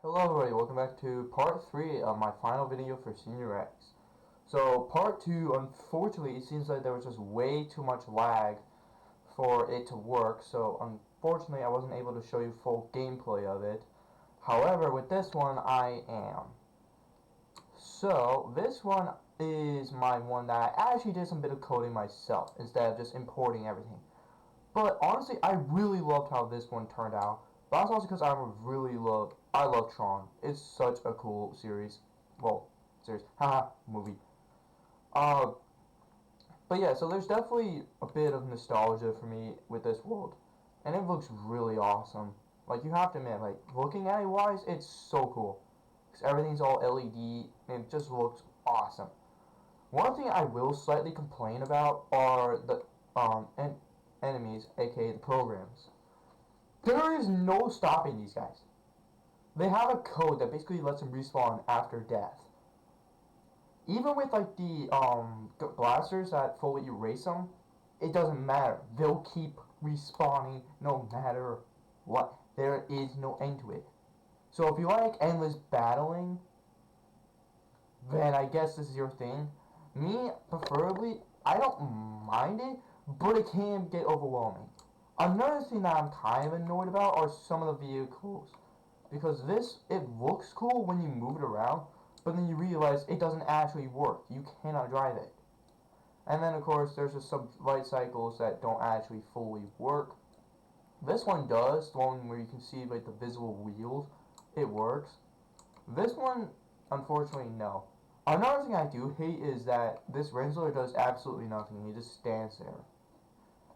Hello everybody, welcome back to part 3 of my final video for Senior X. So part 2, unfortunately, it seems like there was just way too much lag for it to work, so unfortunately I wasn't able to show you full gameplay of it. However, with this one, I am. So, this one is my one that I actually did some bit of coding myself, instead of just importing everything. But honestly, I really loved how this one turned out. But that's also because I love Tron. It's such a cool series. Well, series, haha, movie. Uh, but yeah, so there's definitely a bit of nostalgia for me with this world, and it looks really awesome. Like you have to admit, like looking at it wise, it's so cool. Cause everything's all LED, and it just looks awesome. One thing I will slightly complain about are the enemies, aka the programs. There is no stopping these guys. They have a code that basically lets them respawn after death. Even with like the blasters that fully erase them, it doesn't matter. They'll keep respawning no matter what. There is no end to it. So if you like endless battling, then I guess this is your thing. Me, preferably, I don't mind it, but it can get overwhelming. Another thing that I'm kind of annoyed about are some of the vehicles. Because it looks cool when you move it around, but then you realize it doesn't actually work. You cannot drive it. And then, of course, there's just some light cycles that don't actually fully work. This one does, the one where you can see like the visible wheels, it works. This one, unfortunately, no. Another thing I do hate is that this Renzler does absolutely nothing. He just stands there.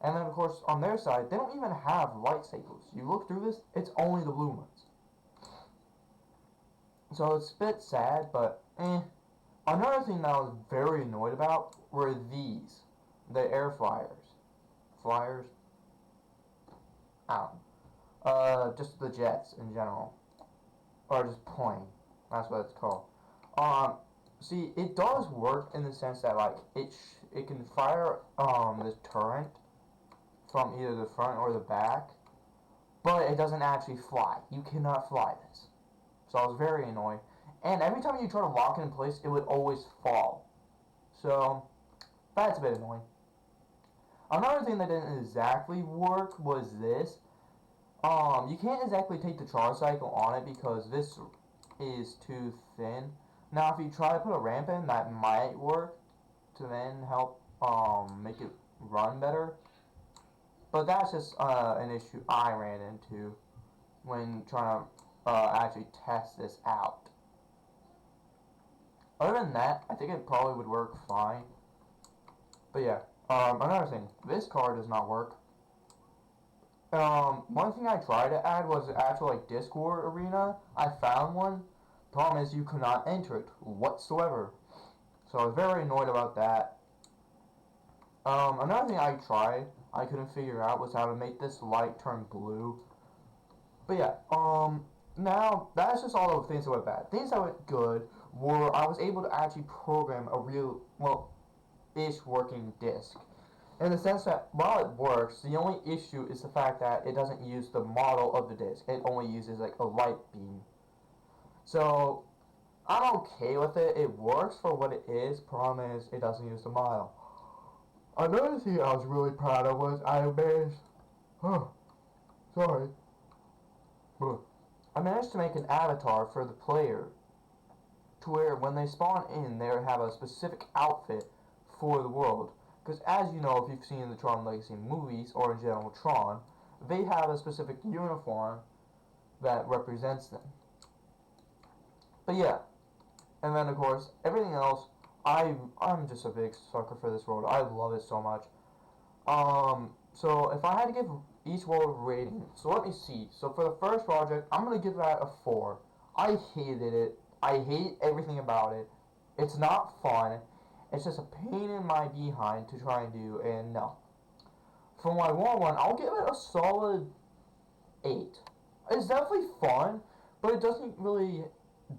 And then, of course, on their side, they don't even have light cycles. You look through this, it's only the blue ones. So it's a bit sad, but eh. Another thing that I was very annoyed about were these. The air flyers. Flyers? I don't know. Just the jets in general. Or just plane. That's what it's called. See, it does work in the sense that, like, it can fire, this turret from either the front or the back, but it doesn't actually fly. You cannot fly this. So I was very annoyed. And every time you try to lock it in place, it would always fall. So that's a bit annoying. Another thing that didn't exactly work was this. You can't exactly take the charge cycle on it because this is too thin. Now, if you try to put a ramp in, that might work to then help make it run better. But that's just an issue I ran into when trying to actually test this out. Other than that, I think it probably would work fine. But yeah, another thing, this car does not work. One thing I tried to add was the actual like Discord arena. I found one. Problem is you could not enter it whatsoever. So I was very annoyed about that. Another thing I tried, I couldn't figure out was how to make this light turn blue. But yeah, now that's just all the things that went bad. Things that went good were I was able to actually program a real, well, ish working disc. In the sense that while it works, the only issue is the fact that it doesn't use the model of the disc. It only uses like a light beam. So I'm okay with it. It works for what it is. Problem is, it doesn't use the model. Another thing I was really proud of was I managed. Huh. Sorry. I managed to make an avatar for the player to where when they spawn in, they have a specific outfit for the world. Because as you know, if you've seen the Tron Legacy movies, or in general Tron, they have a specific uniform that represents them. But yeah, and then of course, everything else, I'm just a big sucker for this world. I love it so much. So if I had to give each world a rating, so let me see. So for the first project, I'm gonna give that a 4. I hated it. I hate everything about it. It's not fun. It's just a pain in my behind to try and do, and no. For my one, I'll give it a solid 8. It's definitely fun, but it doesn't really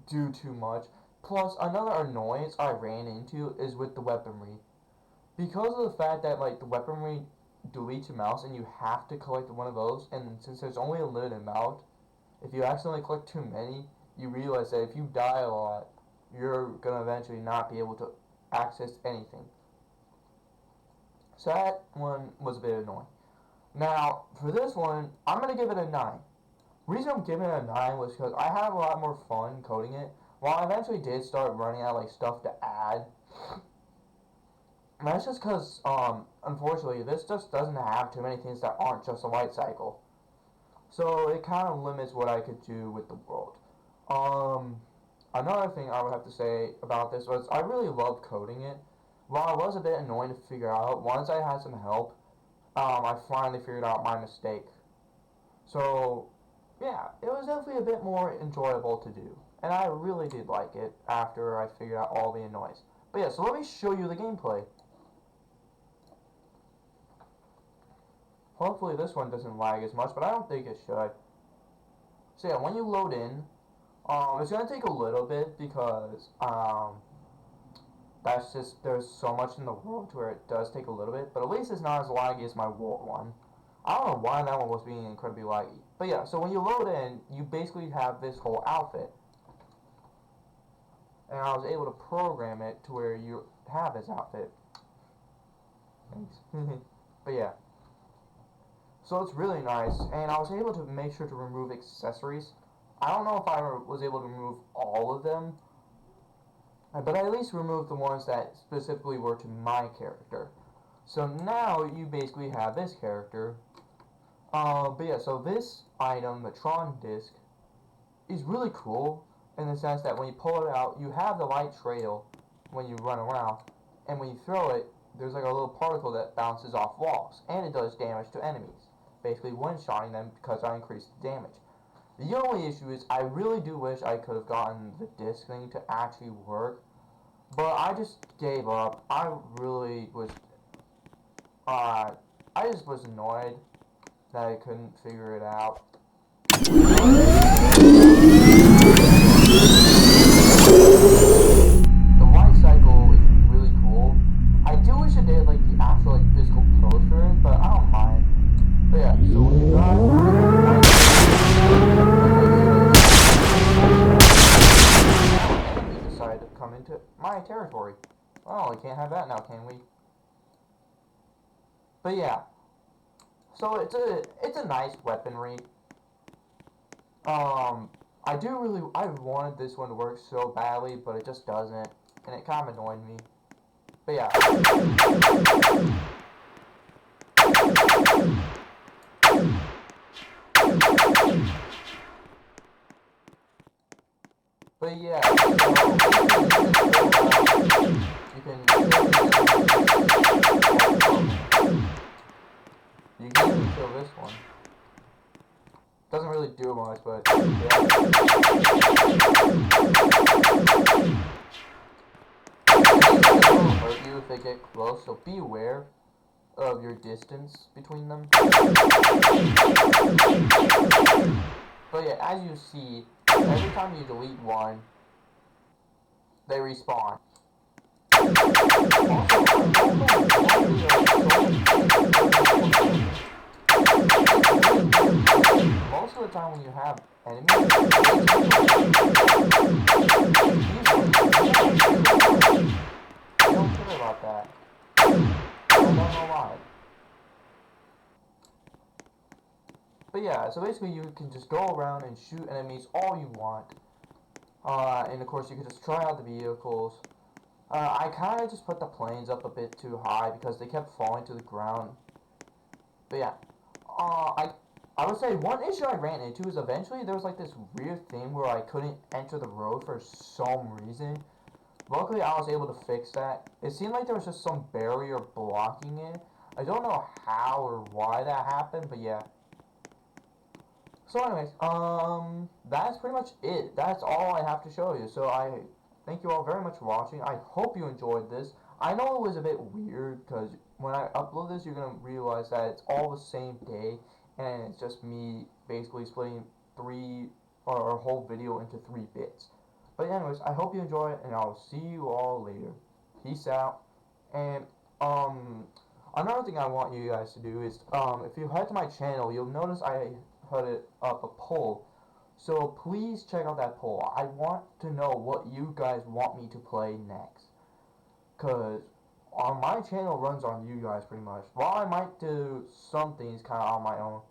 do too much. Plus, another annoyance I ran into is with the weaponry. Because of the fact that like the weaponry deletes your mouse and you have to collect one of those, and since there's only a limited amount, if you accidentally collect too many, you realize that if you die a lot, you're gonna eventually not be able to access anything. So that one was a bit annoying. Now, for this one, I'm gonna give it a 9. The reason I'm giving it a 9 was because I had a lot more fun coding it. While I eventually did start running out of stuff to add, and that's just because, unfortunately, this just doesn't have too many things that aren't just a light cycle. So it kind of limits what I could do with the world. Another thing I would have to say about this was I really loved coding it. While it was a bit annoying to figure out, once I had some help, I finally figured out my mistake. So, yeah, it was definitely a bit more enjoyable to do. And I really did like it after I figured out all the annoys. But yeah, so let me show you the gameplay. Hopefully this one doesn't lag as much, but I don't think it should. So yeah, when you load in, it's going to take a little bit because, that's just, there's so much in the world to where it does take a little bit, but at least it's not as laggy as my Wart one. I don't know why that one was being incredibly laggy. But yeah, so when you load in, you basically have this whole outfit. And I was able to program it to where you have this outfit. Thanks. But yeah. So it's really nice, and I was able to make sure to remove accessories. I don't know if I was able to remove all of them, but I at least removed the ones that specifically were to my character. So now you basically have this character. But yeah, so this item, the Tron disc, is really cool in the sense that when you pull it out, you have the light trail when you run around, and when you throw it, there's like a little particle that bounces off walls, and it does damage to enemies, basically one-shotting them because I increased the damage. The only issue is I really do wish I could have gotten the disc thing to actually work, but I just gave up. I really was, I just was annoyed that I couldn't figure it out. The light cycle is really cool. I do wish it did like the actual physical pose for it, but I don't mind. But yeah, so when you die, enemy decided to come into my territory. Oh, we can't have that now, can we? But yeah, so it's a nice weaponry. I wanted this one to work so badly, but it just doesn't, and it kind of annoyed me. But yeah. But yeah, so you can even kill this one. Doesn't really do much, but yeah. It'll hurt you if they get close, so be aware of your distance between them. But yeah, as you see, every time you delete one, they respawn. Most of the time when you have enemies, I don't care about that. I don't know why. But yeah, so basically you can just go around and shoot enemies all you want. And of course you can just try out the vehicles. I kind of just put the planes up a bit too high because they kept falling to the ground. But yeah, I would say one issue I ran into is eventually there was like this weird thing where I couldn't enter the road for some reason. Luckily I was able to fix that. It seemed like there was just some barrier blocking it. I don't know how or why that happened, but yeah. So anyways, that's pretty much it. That's all I have to show you. So I thank you all very much for watching. I hope you enjoyed this. I know it was a bit weird because when I upload this, you're going to realize that it's all the same day, and it's just me basically splitting a whole video into 3 bits. But anyways, I hope you enjoy it, and I'll see you all later. Peace out. And, another thing I want you guys to do is, if you head to my channel, you'll notice I put it up a poll. So please check out that poll. I want to know what you guys want me to play next. Because on my channel runs on you guys pretty much. While I might do some things kind of on my own,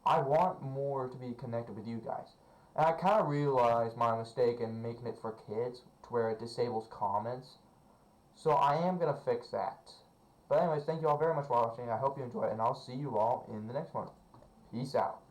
I want more to be connected with you guys. And I kind of realized my mistake in making it for kids to where it disables comments. So I am going to fix that. But anyways, thank you all very much for watching. I hope you enjoy it, and I'll see you all in the next one. Peace out.